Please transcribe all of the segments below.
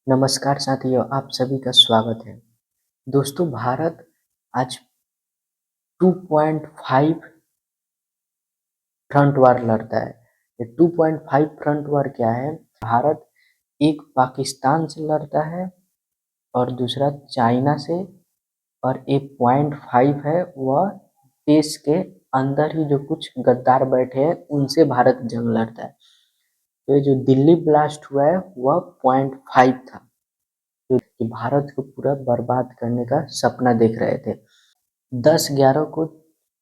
नमस्कार साथियों, आप सभी का स्वागत है। दोस्तों, भारत आज 2.5 फ्रंट वार लड़ता है। ये 2.5 फ्रंट वार क्या है? भारत एक पाकिस्तान से लड़ता है और दूसरा चाइना से, और एक 0.5 है वह देश के अंदर ही जो कुछ गद्दार बैठे हैं उनसे भारत जंग लड़ता है। तो ये जो दिल्ली ब्लास्ट हुआ है वह 0.5 था, जो कि भारत को पूरा बर्बाद करने का सपना देख रहे थे। 10/11 को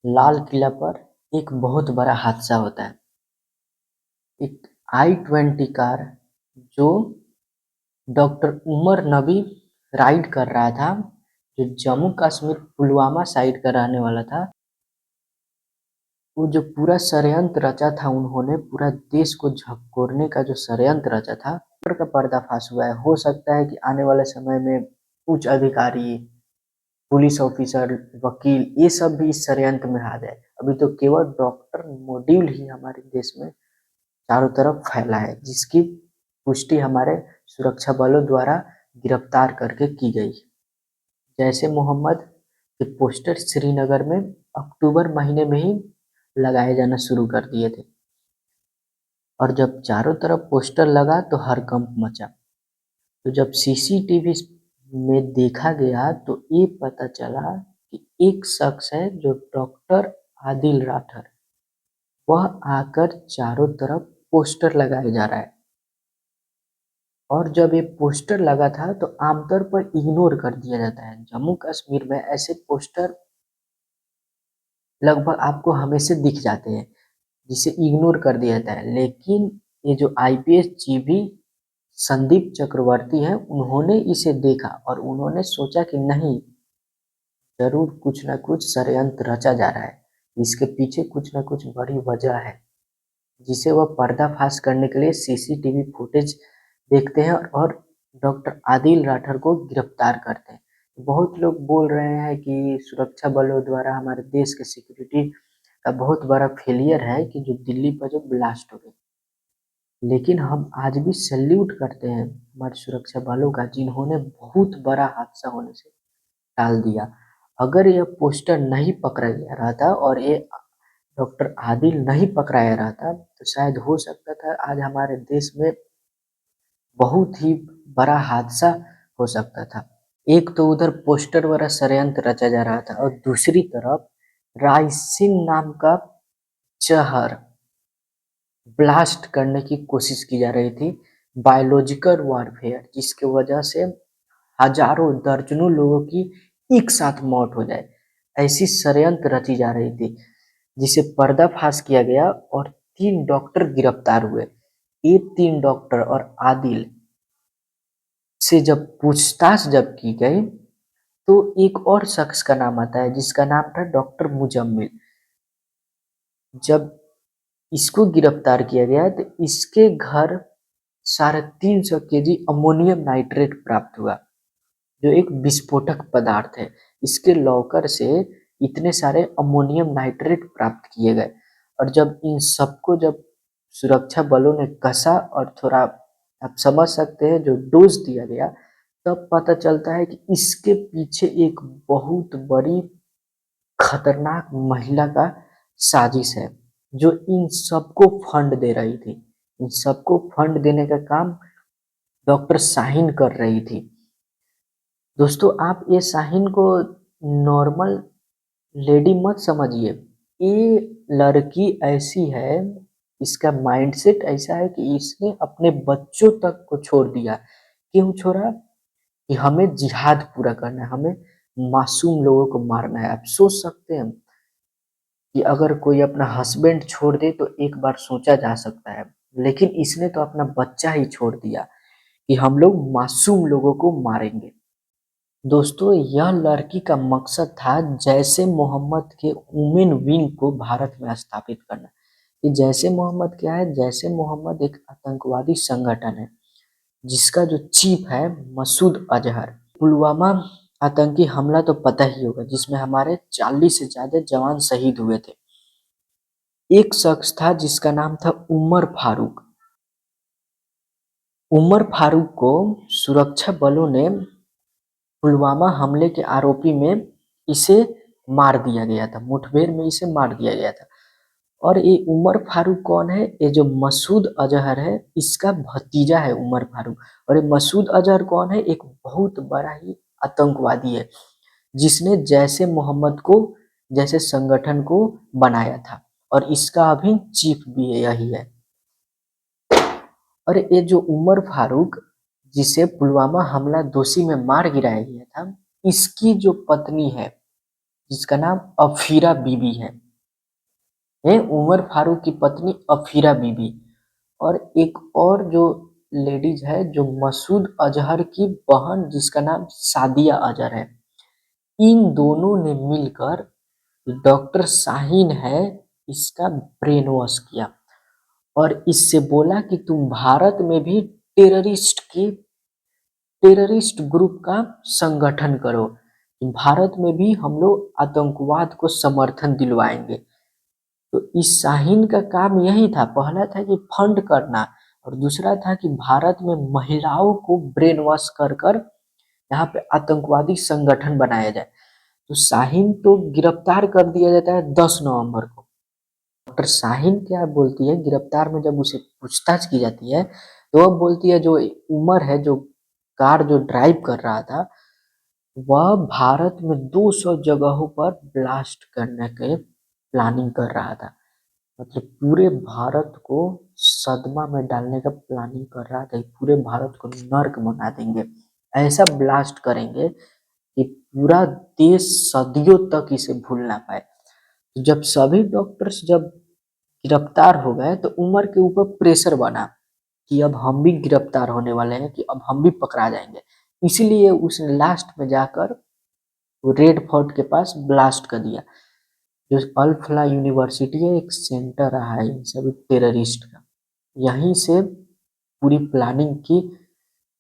लाल किला पर एक बहुत बड़ा हादसा होता है। एक I-20 कार जो डॉक्टर उमर नबी राइड कर रहा था, जो जम्मू कश्मीर पुलवामा साइड का रहने वाला था, वो जो पूरा षड्यंत्र रचा था, उन्होंने पूरा देश को झकझोरने का जो षड्यंत्र रचा था का पर्दाफाश हुआ है। हो सकता है कि आने वाले समय में उच्च अधिकारी, पुलिस ऑफिसर, वकील, ये सब भी इस षड्यंत्र में आ जाए। अभी तो केवल डॉक्टर मॉड्यूल ही हमारे देश में चारों तरफ फैला है, जिसकी पुष्टि हमारे सुरक्षा बलों द्वारा गिरफ्तार करके की गई। जैसे मोहम्मद के पोस्टर श्रीनगर में अक्टूबर महीने में ही लगाए जाना शुरू कर दिए थे, और जब चारों तरफ पोस्टर लगा तो हड़कंप मचा। तो जब सीसीटीवी में देखा गया तो ये पता चला कि एक शख्स है जो डॉक्टर आदिल राठर, वह आकर चारों तरफ पोस्टर लगाए जा रहा है। और जब ये पोस्टर लगा था तो आमतौर पर इग्नोर कर दिया जाता है। जम्मू कश्मीर में ऐसे पोस्टर लगभग आपको हमेशा दिख जाते हैं, जिसे इग्नोर कर दिया जाता है। लेकिन ये जो आईपीएस जीबी संदीप चक्रवर्ती है, उन्होंने इसे देखा और उन्होंने सोचा कि नहीं, जरूर कुछ ना कुछ षड्यंत्र रचा जा रहा है, इसके पीछे कुछ ना कुछ बड़ी वजह है, जिसे वह पर्दाफाश करने के लिए सीसीटीवी फुटेज देखते हैं और डॉक्टर आदिल राठर को गिरफ्तार करते हैं। बहुत लोग बोल रहे हैं कि सुरक्षा बलों द्वारा हमारे देश के सिक्योरिटी का बहुत बड़ा फेलियर है कि जो दिल्ली पर जो ब्लास्ट हो गई। लेकिन हम आज भी सैल्यूट करते हैं हमारे सुरक्षा बलों का, जिन्होंने बहुत बड़ा हादसा होने से टाल दिया। अगर यह पोस्टर नहीं पकड़ा गया रहता और ये डॉक्टर आदिल नहीं पकड़ाया रहता तो शायद हो सकता था आज हमारे देश में बहुत ही बड़ा हादसा हो सकता था। एक तो उधर पोस्टर वाला षड्यंत्र रचा जा रहा था, और दूसरी तरफ रायसिन नाम का शहर ब्लास्ट करने की कोशिश की जा रही थी, बायोलॉजिकल वॉरफेयर, जिसकी वजह से हजारों दर्जनों लोगों की एक साथ मौत हो जाए। ऐसी षड्यंत्र रची जा रही थी, जिसे पर्दाफाश किया गया और 3 डॉक्टर गिरफ्तार हुए। ये 3 डॉक्टर और आदिल से जब पूछताछ जब की गई तो एक और शख्स का नाम आता है, जिसका नाम था डॉक्टर मुजम्मिल। जब इसको गिरफ्तार किया गया तो इसके घर 350 केजी अमोनियम नाइट्रेट प्राप्त हुआ, जो एक विस्फोटक पदार्थ है। इसके लॉकर से इतने सारे अमोनियम नाइट्रेट प्राप्त किए गए, और जब इन सबको जब सुरक्षा बलों ने कसा और थोड़ा, आप समझ सकते हैं, जो डोज दिया गया, तब पता चलता है कि इसके पीछे एक बहुत बड़ी खतरनाक महिला का साजिश है, जो इन सबको फंड दे रही थी। इन सबको फंड देने का काम डॉक्टर शाहीन कर रही थी। दोस्तों, आप ये शाहीन को नॉर्मल लेडी मत समझिए। ये लड़की ऐसी है, इसका माइंडसेट ऐसा है कि इसने अपने बच्चों तक को छोड़ दिया। क्यों छोड़ा? कि हमें जिहाद पूरा करना है, हमें मासूम लोगों को मारना है। आप सोच सकते हैं कि अगर कोई अपना हस्बैंड छोड़ दे तो एक बार सोचा जा सकता है, लेकिन इसने तो अपना बच्चा ही छोड़ दिया कि हम लोग मासूम लोगों को मारेंगे। दोस्तों, यह लड़की का मकसद था जैसे मोहम्मद के वुमेन विंग को भारत में स्थापित करना। ये जैसे मोहम्मद क्या है? जैसे मोहम्मद एक आतंकवादी संगठन है, जिसका जो चीफ है मसूद अजहर। पुलवामा आतंकी हमला तो पता ही होगा, जिसमें हमारे 40 से ज्यादा जवान शहीद हुए थे। एक शख्स था जिसका नाम था उमर फारूक। उमर फारूक को सुरक्षा बलों ने पुलवामा हमले के आरोपी में इसे मार दिया गया था, मुठभेड़ में इसे मार दिया गया था। और ये उमर फारूक कौन है? ये जो मसूद अजहर है इसका भतीजा है उमर फारूक। और ये मसूद अजहर कौन है? एक बहुत बड़ा ही आतंकवादी है जिसने जैसे मोहम्मद को जैसे संगठन को बनाया था, और इसका अभी चीफ भी यही है। और ये जो उमर फारूक जिसे पुलवामा हमला दोषी में मार गिराया गया था, इसकी जो पत्नी है जिसका नाम अफीरा बीबी है उमर फारूक की पत्नी अफीरा बीबी। और एक और जो लेडीज है जो मसूद अजहर की बहन जिसका नाम सादिया अजहर है, इन दोनों ने मिलकर डॉक्टर शाहीन है इसका ब्रेन वॉश किया और इससे बोला कि तुम भारत में भी टेररिस्ट ग्रुप का संगठन करो, भारत में भी हम लोग आतंकवाद को समर्थन दिलवाएंगे। तो इस शाहीन का काम यही था, पहला था कि फंड करना और दूसरा था कि भारत में महिलाओं को ब्रेन वॉश कर कर यहाँ पे आतंकवादी संगठन बनाया जाए। तो शाहीन तो गिरफ्तार कर दिया जाता है 10 नवंबर को। डॉक्टर शाहीन क्या बोलती है गिरफ्तार में, जब उसे पूछताछ की जाती है तो वह बोलती है जो उमर है जो कार जो ड्राइव कर रहा था वह भारत में 200 जगहों पर ब्लास्ट करने के प्लानिंग कर रहा था। मतलब पूरे भारत को सदमा में डालने का प्लानिंग कर रहा था, पूरे भारत को नर्क बना देंगे, ऐसा ब्लास्ट करेंगे कि पूरा देश सदियों तक इसे भूल ना पाए। तो जब सभी डॉक्टर्स जब गिरफ्तार हो गए तो उमर के ऊपर प्रेशर बना कि अब हम भी गिरफ्तार होने वाले हैं, कि अब हम भी पकड़ा जाएंगे। इसीलिए उसने लास्ट में जाकर रेड फोर्ट के पास ब्लास्ट कर दिया। जो अल फला यूनिवर्सिटी है एक सेंटर रहा है इन सभी टेररिस्ट का, यहीं से पूरी प्लानिंग की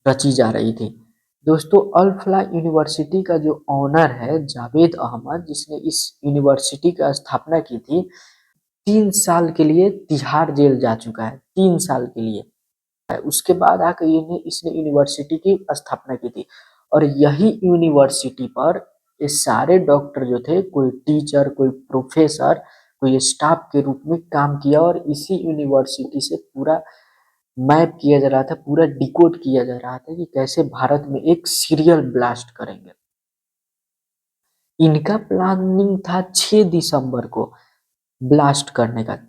रची जा रही थी। दोस्तों अल फला यूनिवर्सिटी का जो ऑनर है जावेद अहमद जिसने इस यूनिवर्सिटी का स्थापना की थी, 3 साल के लिए तिहाड़ जेल जा चुका है, 3 साल के लिए। उसके बाद आकर इसने यूनिवर्सिटी की स्थापना की थी और यही यूनिवर्सिटी पर ये सारे डॉक्टर जो थे, कोई टीचर कोई प्रोफेसर कोई स्टाफ के रूप में काम किया और इसी यूनिवर्सिटी से पूरा मैप किया जा रहा था, पूरा डिकोड किया जा रहा था कि कैसे भारत में एक सीरियल ब्लास्ट करेंगे। इनका प्लानिंग था 6 दिसंबर को ब्लास्ट करने का।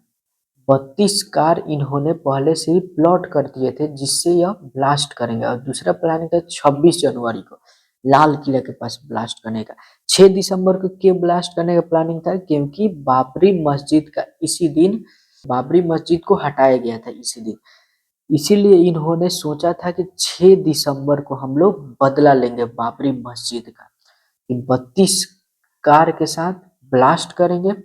32 कार इन्होंने पहले से ही प्लॉट कर दिए थे जिससे यह ब्लास्ट करेंगे, और दूसरा प्लानिंग था 26 जनवरी को लाल किला के पास ब्लास्ट करने का। 6 दिसंबर को क्यों ब्लास्ट करने का प्लानिंग था? क्योंकि बाबरी मस्जिद का इसी दिन बाबरी मस्जिद को हटाया गया था इसी दिन, इसीलिए इन्होंने सोचा था कि 6 दिसंबर को हम लोग बदला लेंगे बाबरी मस्जिद का, कि 32 कार के साथ ब्लास्ट करेंगे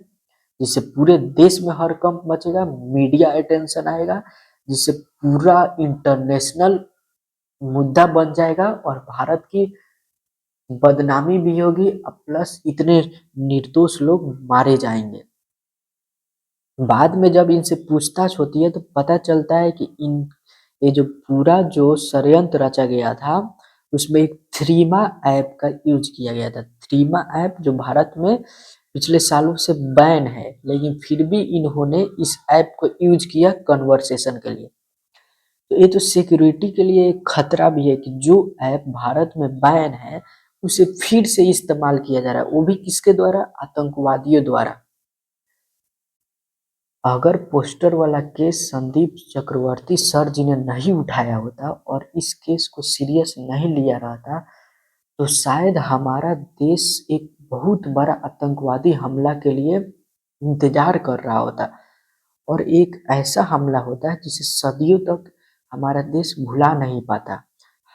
जिससे पूरे देश में हड़कंप मचेगा, मीडिया अटेंशन आएगा, जिससे पूरा इंटरनेशनल मुद्दा बन जाएगा और भारत की बदनामी भी होगी, प्लस इतने निर्दोष लोग मारे जाएंगे। बाद में जब इनसे पूछताछ होती है तो पता चलता है कि ये जो पूरा जो षड्यंत्र रचा गया था उसमें एक थ्रीमा ऐप का यूज किया गया था। थ्रीमा ऐप जो भारत में पिछले सालों से बैन है, लेकिन फिर भी इन्होंने इस ऐप को यूज किया कन्वर्सेशन के लिए। तो ये तो सिक्योरिटी के लिए एक खतरा भी है कि जो ऐप भारत में बैन है उसे फिर से इस्तेमाल किया जा रहा है, वो भी किसके द्वारा? आतंकवादियों द्वारा। अगर पोस्टर वाला केस संदीप चक्रवर्ती सर जी ने नहीं उठाया होता और इस केस को सीरियस नहीं लिया रहता तो शायद हमारा देश एक बहुत बड़ा आतंकवादी हमला के लिए इंतजार कर रहा होता, और एक ऐसा हमला होता है जिसे सदियों तक हमारा देश भुला नहीं पाता।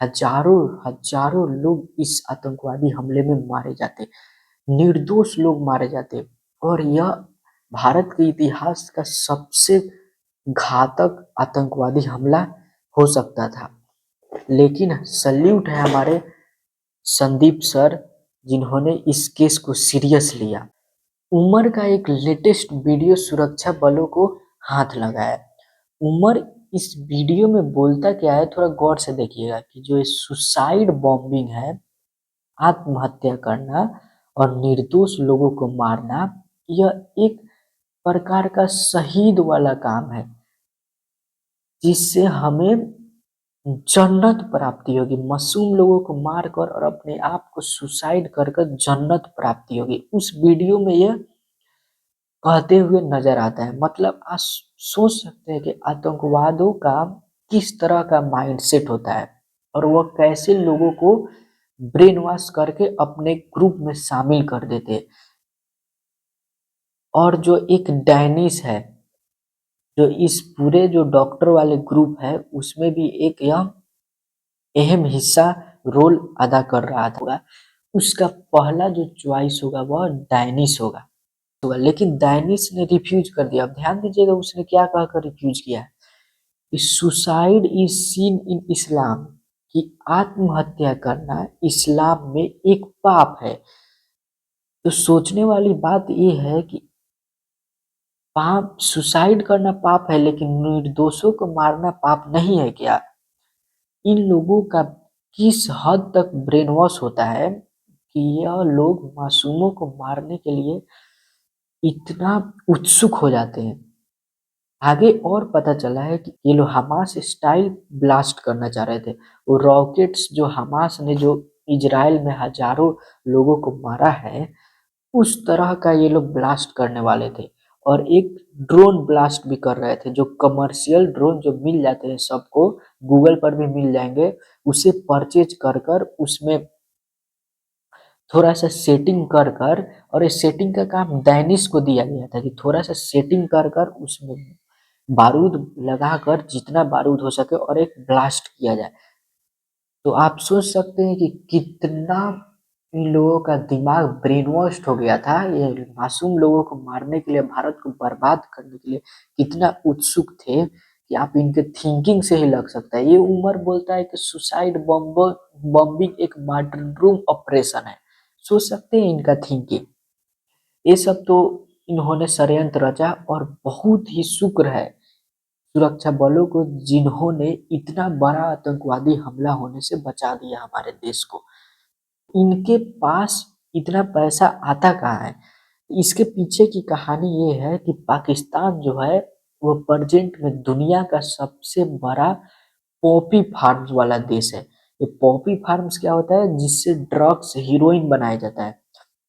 हजारों हजारों लोग इस आतंकवादी हमले में मारे जाते, निर्दोष लोग मारे जाते, और यह भारत के इतिहास का सबसे घातक आतंकवादी हमला हो सकता था। लेकिन सल्यूट है हमारे संदीप सर जिन्होंने इस केस को सीरियस लिया। उमर का एक लेटेस्ट वीडियो सुरक्षा बलों को हाथ लगाया। उमर इस वीडियो में बोलता क्या है, थोड़ा गौर से देखिएगा कि जो ये सुसाइड बॉम्बिंग है, आत्महत्या करना और निर्दोष लोगों को मारना, यह एक प्रकार का शहीद वाला काम है, जिससे हमें जन्नत प्राप्ति होगी। मासूम लोगों को मारकर और अपने आप को सुसाइड कर कर जन्नत प्राप्ति होगी। उस वीडियो में यह कहते हुए नजर आता है। मतलब आप सोच सकते हैं कि आतंकवादियों का किस तरह का माइंडसेट होता है और वह कैसे लोगों को ब्रेन वॉश करके अपने ग्रुप में शामिल कर देते हैं। और जो एक डैनिश है, जो इस पूरे जो डॉक्टर वाले ग्रुप है, उसमें भी एक यह अहम हिस्सा रोल अदा कर रहा था। उसका पहला जो चॉइस होगा वह डैनिश होगा, लेकिन डैनिश ने रिफ्यूज कर दिया। अब ध्यान दीजिएगा उसने क्या कहकर रिफ्यूज किया है कि सुसाइड इज सीन इन इस्लाम, कि आत्महत्या करना इस्लाम में एक पाप है। तो सोचने वाली बात यह है कि पाप, सुसाइड करना पाप है लेकिन निर्दोषों को मारना पाप नहीं है क्या? इन लोगों का किस हद तक ब्रेन वॉश होता है कि यह लोग मासूमों को मारने के लिए इतना उत्सुक हो जाते हैं। आगे और पता चला है कि ये लोग हमास स्टाइल ब्लास्ट करना चाह रहे थे। वो रॉकेट्स जो हमास ने जो इजराइल में हजारों लोगों को मारा है, उस तरह का ये लोग ब्लास्ट करने वाले थे। और एक ड्रोन ब्लास्ट भी कर रहे थे, जो कमर्शियल ड्रोन जो मिल जाते हैं सबको, गूगल पर भी मिल जाएंगे, उसे परचेज कर कर उसमें थोड़ा सा सेटिंग कर कर, और इस सेटिंग का काम डैनिश को दिया गया था कि थोड़ा सा सेटिंग कर कर उसमें बारूद लगाकर जितना बारूद हो सके और एक ब्लास्ट किया जाए। तो आप सोच सकते हैं कि कितना इन लोगों का दिमाग ब्रेन वॉश्ड हो गया था। ये मासूम लोगों को मारने के लिए, भारत को बर्बाद करने के लिए कितना उत्सुक थे कि आप इनके थिंकिंग से ही लग सकता है। ये उमर बोलता है कि सुसाइड बॉम्बिंग एक मार्टरडम ऑपरेशन है। सोच सकते हैं इनका थिंकिंग। ये सब तो इन्होंने षड्यंत्र रचा, और बहुत ही शुक्र है सुरक्षा बलों को, जिन्होंने इतना बड़ा आतंकवादी हमला होने से बचा दिया हमारे देश को। इनके पास इतना पैसा आता कहाँ है? इसके पीछे की कहानी ये है कि पाकिस्तान जो है वो प्रेजेंट में दुनिया का सबसे बड़ा पॉपी फार्म्स वाला देश है। ये पॉपी फार्म्स क्या होता है? जिससे ड्रग्स, हीरोइन बनाया जाता है।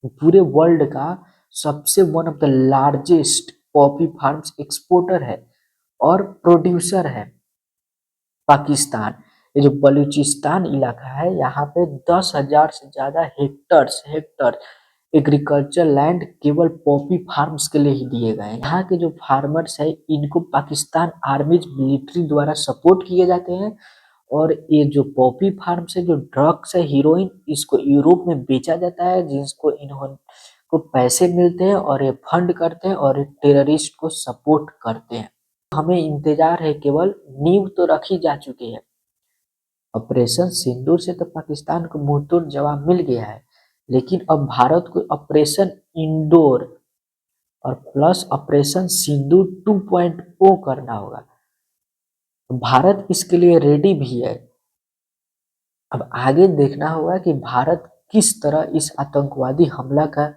पूरे वर्ल्ड का सबसे one of the largest Poppy farms exporter है और प्रोड्यूसर है पाकिस्तान। ये जो बलूचिस्तान इलाका है, यहाँ पे 10,000 से ज्यादा हेक्टर एग्रीकल्चर लैंड केवल पॉपी फार्म्स के लिए ही दिए गए हैं। यहाँ के जो फार्मर्स है, इनको पाकिस्तान आर्मी मिलिट्री द्वारा सपोर्ट किए जाते हैं। और ये जो पॉपी फार्म्स है, जो ड्रग्स है, हीरोइन, इसको यूरोप में बेचा जाता है, जिसको इन्होंने को पैसे मिलते हैं और ये फंड करते हैं और टेररिस्ट को सपोर्ट करते हैं। हमें इंतजार है, केवल नींव तो रखी जा चुकी है। ऑपरेशन सिंदूर से तो पाकिस्तान को मुंहतोड़ जवाब मिल गया है, लेकिन अब भारत को ऑपरेशन इंडोर और प्लस ऑपरेशन सिंदूर 2.0 करना होगा। भारत इसके लिए रेडी भी है। अब आगे देखना होगा कि भारत किस तरह इस आतंकवादी हमला का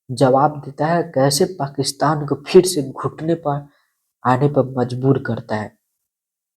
जवाब देता है, कैसे पाकिस्तान को फिर से घुटने पर आने पर मजबूर करता है।